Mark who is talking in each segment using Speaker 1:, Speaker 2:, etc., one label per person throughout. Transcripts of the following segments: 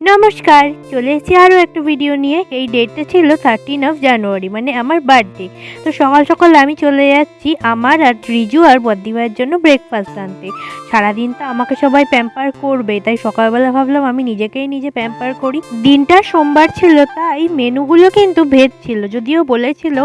Speaker 1: নমস্কার, চলে এসেছি আরও একটা ভিডিও নিয়ে। এই ডেটটা ছিল 13 জানুয়ারি, মানে আমার বার্থডে। তো সকাল সকাল আমি চলে যাচ্ছি আমার আর রিজু আর বদ্দি ভাইয়ের জন্য ব্রেকফাস্ট আনতে। সারাদিন তো আমাকে সবাই প্যাম্পার করবে, তাই সকালবেলা ভাবলাম আমি নিজেকেই নিজে প্যাম্পার করি। দিনটা সোমবার ছিল, তাই মেনুগুলো কিন্তু ভেজ ছিল। যদিও বলেছিল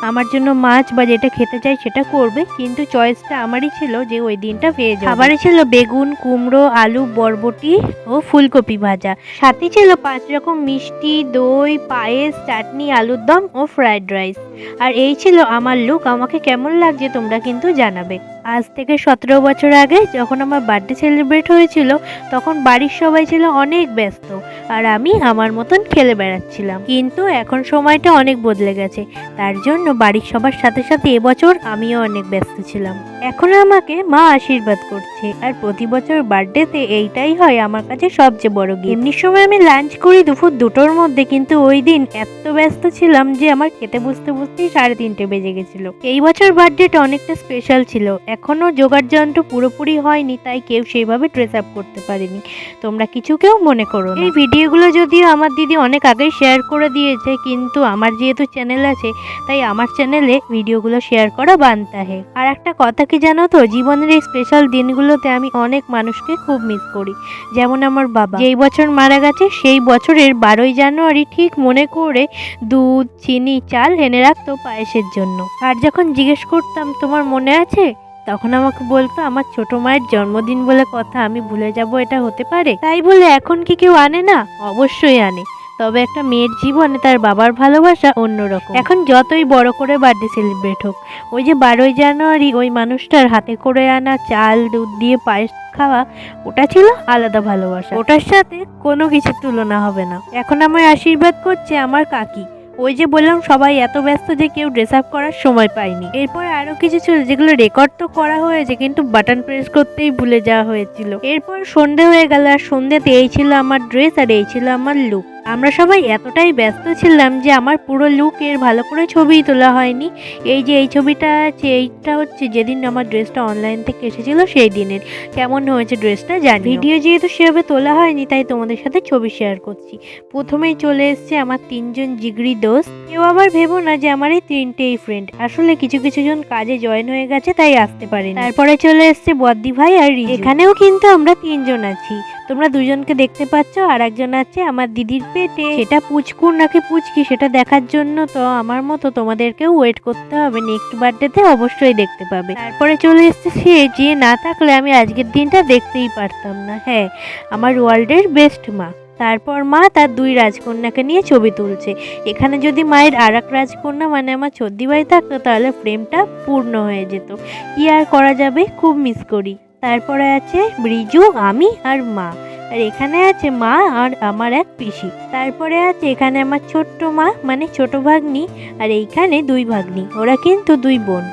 Speaker 1: আমার জন্য মাছ বা যেটা খেতে চাই সেটা করবে, কিন্তু চয়েসটা আমারই ছিল যে ওই দিনটা ভেজ। খাবারে ছিল বেগুন, কুমড়ো, আলু, বরবটি ও ফুলকপি ভাজা। সাথে ছিল 5 রকম মিষ্টি, দই, পায়েস, চাটনি, আলুর দম ও ফ্রাইড রাইস। আর এই ছিল আমার লুক। আমাকে কেমন লাগছে তোমরা কিন্তু জানাবে। আজ থেকে 17 বছর আগে যখন আমার বার্থডে সেলিব্রেট হয়েছিল, তখন বাড়ির সবাই ছিল অনেক ব্যস্ত আর আমি আমার মতন খেলে বেড়াচ্ছিলাম। কিন্তু এখন সময়টা অনেক বদলে গেছে, তার জন্য বাড়ির সবার সাথে সাথে এবছর আমিও অনেক ব্যস্ত ছিলাম। এখন আমাকে মা আশীর্বাদ করছে, আর প্রতি বছর বার্থডেতে এইটাই হয় আমার কাছে সবচেয়ে বড় গিফট। এমনি সময় আমি লাঞ্চ করি দুপুর 2টোর মধ্যে, কিন্তু ওই দিন এত ব্যস্ত ছিলাম যে আমার খেতে বসতেই 3:30 বেজে গেছিল। এই বছর বার্থডেটা অনেকটা স্পেশাল ছিল। এখনো জোগাড় যন্ত্র পুরোপুরি হয়নি, তাই কেউ সেইভাবে ড্রেস আপ করতে পারেনি। তোমরা কিছু কেউ মনে করো না। এই ভিডিওগুলো যদিও আমার দিদি অনেক আগেই শেয়ার করে দিয়েছে, কিন্তু আমার যেহেতু চ্যানেল আছে, তাই আমার চ্যানেলে ভিডিওগুলো শেয়ার করা বানতা হে। আর একটা কথা কি জানো তো, জীবনের এই স্পেশাল দিনগুলোতে আমি অনেক মানুষকে খুব মিস করি। যেমন আমার বাবা যেই বছর মারা গেছে, সেই বছরের 12 জানুয়ারি ঠিক মনে করে দুধ, চিনি, চাল এনে রাখতো পায়েসের জন্য। আর যখন জিজ্ঞেস করতাম তোমার মনে আছে, তখন আমাকে বলতো আমার ছোট মায়ের জন্মদিন বলে কথা, আমি ভুলে যাব এটা হতে পারে? তাই বলে এখন কি কেউ আনে না? অবশ্যই আনে। তবে একটা মেয়ের জীবনে তার বাবার ভালোবাসা অন্যরকম। এখন যতই বড় করে বার্থডে সেলিব্রেট হোক, ওই যে 12 জানুয়ারি ওই মানুষটার হাতে করে আনা চাল দুধ দিয়ে পায়েস খাওয়া, ওটা ছিল আলাদা ভালোবাসা। ওটার সাথে কোনো কিছুর তুলনা হবে না। এখন আমায় আশীর্বাদ করছে আমার কাকি। ওই যে বললাম সবাই এত ব্যস্ত যে কেউ ড্রেস আপ করার সময় পায়নি। এরপর আরো কিছু ছিল যেগুলো রেকর্ড তো করা হয়েছে, কিন্তু বাটন প্রেস করতেই ভুলে যাওয়া হয়েছিল। এরপর সন্ধে হয়ে গেল, আর সন্ধ্যেতে এই ছিল আমার ড্রেস আর এই ছিল আমার লুক। আমরা সবাই এতটাই ব্যস্ত ছিলাম যে আমার পুরো লুকের ভালো করে ছবি তোলা হয়নি। এই যে এই ছবিটা আছে, এইটা হচ্ছে যেদিন আমার ড্রেসটা অনলাইন থেকে এসেছিল সেই দিনের। কেমন হয়েছে ড্রেসটা জানি। ভিডিও যেহেতু সেভাবে তোলা হয়নি, তাই তোমাদের সাথে ছবি শেয়ার করছি। প্রথমেই চলে এসছে আমার 3জন জিগরি দোস্ত। কেউ আবার ভেবো না যে আমার এই 3টেই ফ্রেন্ড, আসলে কিছু কিছু জন কাজে জয়েন হয়ে গেছে তাই আসতে পারেনি। তারপরে চলে এসছে বদ্দি ভাই আর রিজু। এখানেও কিন্তু আমরা 3জন আছি। তোমরা দুজনকে দেখতে পাচ্ছ, আর একজন আছে আমার দিদির পেটে। সেটা পুচকুর নাকি পুচকি সেটা দেখার জন্য তো আমার মতো তোমাদেরকেও ওয়েট করতে হবে। নেক্সট বার্থডেতে অবশ্যই দেখতে পাবে। তারপরে চলে এসছে সে যে না থাকলে আমি আজকের দিনটা দেখতেই পারতাম না। হ্যাঁ, আমার ওয়ার্ল্ডের বেস্ট মা। তারপর মা তার 2 রাজকন্যাকে নিয়ে ছবি তুলছে। এখানে যদি মায়ের আর এক রাজকন্যা মানে আমার চদ্দি ভাই থাকতো, তাহলে ফ্রেমটা পূর্ণ হয়ে যেত। কি আর করা যাবে, খুব মিস করি। তারপরে আছে ব্রিজু, আমি আর মা। আর এখানে আছে মা আর আমার এক পিসি। তারপরে আছে এখানে আমার ছোট্ট মা মানে ছোট ভাগ্নি, আর এইখানে 2 ভাগ্নি, ওরা কিন্তু 2 বোন।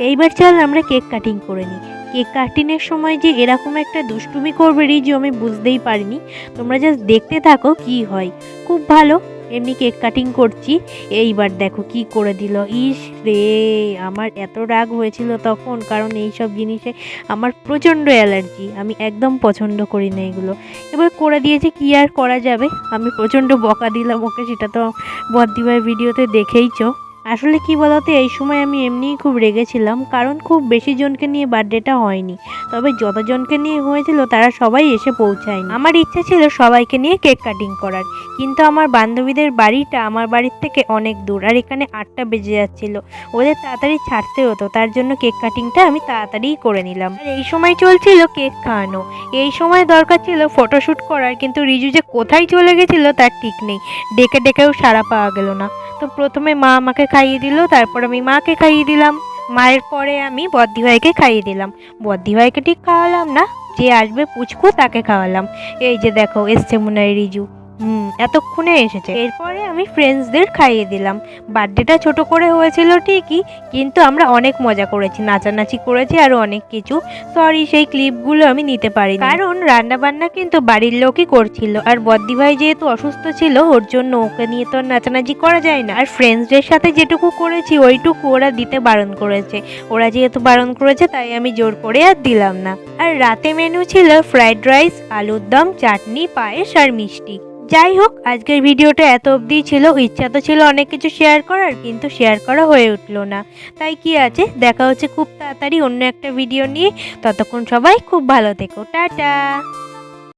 Speaker 1: এইবার চল আমরা কেক কাটিং করে নিই। কেক কাটিংয়ের সময় যে এরকম একটা দুষ্টুমি করবে রিজু, আমি বুঝতেই পারিনি। তোমরা জাস্ট দেখতে থাকো কি হয়। খুব ভালো। এমনি কেক কাটিং করছি, এইবার দেখো কি করে দিল। ইস রে, আমার এত রাগ হয়েছিল তখন, কারণ এইসব জিনিসে আমার প্রচণ্ড অ্যালার্জি। আমি একদম পছন্দ করি না এগুলো। এবার করে দিয়েছে, কি আর করা যাবে। আমি প্রচণ্ড বকা দিলাম ওকে, সেটা তো বদ্দিভাই ভিডিওতে দেখেইছো। আসলে কি বলতো, এই সময় আমি এমনিই খুব রেগেছিলাম, কারণ খুব বেশি জনকে নিয়ে বার্থডেটা হয়নি। তবে যতজনকে নিয়ে হয়েছিল তারা সবাই এসে পৌঁছায়নি। আমার ইচ্ছা ছিল সবাইকে নিয়ে কেক কাটিং করার, কিন্তু আমার বান্ধবীদের বাড়িটা আমার বাড়ির থেকে অনেক দূর, আর এখানে 8টা বেজে যাচ্ছিল। ওদের তাড়াতাড়ি ছাড়তে হতো, তার জন্য কেক কাটিংটা আমি তাড়াতাড়িই করে নিলাম। আর এই সময় চলছিল কেক খাওয়ানো। এই সময় দরকার ছিল ফটোশ্যুট করার, কিন্তু রিজু যে কোথায় চলে গেছিল তার ঠিক নেই। ডেকে ডেকেও সাড়া পাওয়া গেল না। তো প্রথমে মা আমাকে খাইয়ে দিল, তারপর আমি মাকে খাইয়ে দিলাম। মায়ের পরে আমি বদ্দি ভাইকে খাইয়ে দিলাম। বদ্দি ভাইকে ঠিক খাওয়ালাম না, যে আসবে পুচকু তাকে খাওয়ালাম। এই যে দেখো এসছে মনে হয় রিজু। এতক্ষণে এসেছে। এরপরে আমি ফ্রেন্ডসদের খাইয়ে দিলাম। বার্থডেটা ছোট করে হয়েছিল ঠিকই, কিন্তু আমরা অনেক মজা করেছি, নাচানাচি করেছি আরও অনেক কিছু। সরি, সেই ক্লিপগুলো আমি নিতে পারিনি, কারণ রান্নাবান্না কিন্তু বাড়ির লোকই করছিল। আর বদ্দি ভাই যেহেতু অসুস্থ ছিল, ওর জন্য ওকে নিয়ে তো নাচানাচি করা যায় না। আর ফ্রেন্ডসদের সাথে যেটুকু করেছি ওইটুকু ওরা দিতে বারণ করেছে। ওরা যেহেতু বারণ করেছে, তাই আমি জোর করে আর দিলাম না। আর রাতে মেনু ছিল ফ্রাইড রাইস, আলুর দম, চাটনি, পায়েস আর মিষ্টি। যাই হোক, আজকের ভিডিওটা এত অবধিই ছিল। ইচ্ছা তো ছিল অনেক কিছু শেয়ার করার, কিন্তু শেয়ার করা হয়ে উঠলো না। তাই কি আছে, দেখা হচ্ছে খুব তাড়াতাড়ি অন্য একটা ভিডিও নিয়ে। ততক্ষণ সবাই খুব ভালো থেকো, টাটা।